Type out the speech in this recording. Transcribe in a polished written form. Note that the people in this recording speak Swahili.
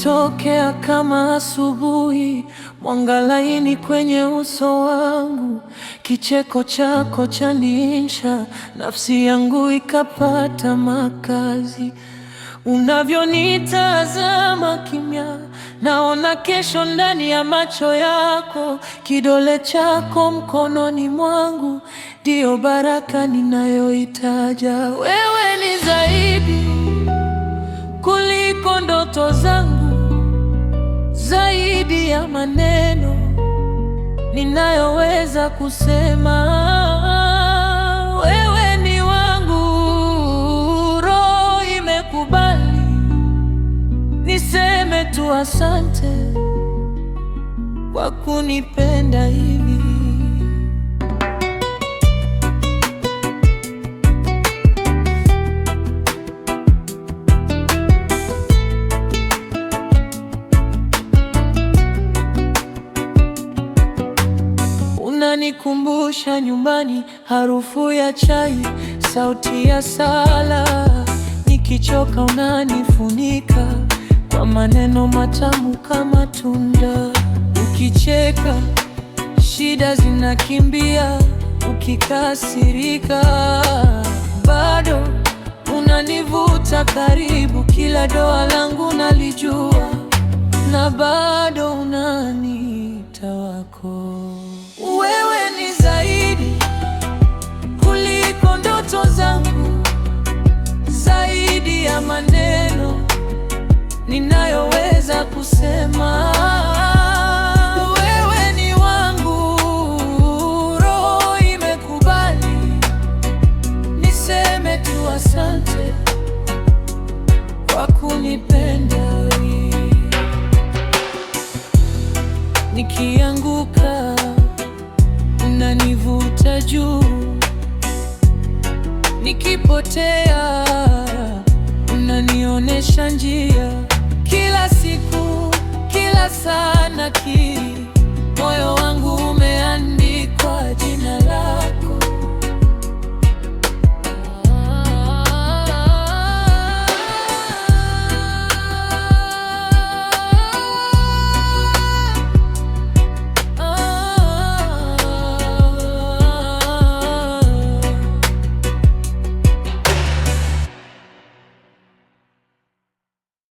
Umetokea kama asubuhi, mwanga laini kwenye uso wangu. Kicheko chako chaniisha, nafsi yangu ikapata makazi. Unavyonitazama kimya, naona kesho ndani ya macho yako. Kidole chako mkononi mwangu, ndio baraka ninayoitaja. Wewe ni zaidi kuliko ndoto zangu, zaidi ya maneno ninayoweza kusema. Wewe ni wangu, roho imekubali niseme tu asante kwa kunipenda hivi. Unanikumbusha nyumbani, harufu ya chai, sauti ya sala. Nikichoka unanifunika kwa maneno matamu kama tunda. Ukicheka shida zinakimbia, ukikasirika bado unanivuta karibu. Kila doa langu nalijua, na bado unaniita wako. Wewe ni zaidi kuliko ndoto zangu, zaidi ya maneno ninayoweza kusema. Wewe ni wangu, roho imekubali niseme tu asante kwa kunipenda. Nikianguka unanivuta juu, nikipotea unanionyesha njia. Kila siku, kila saa nakiri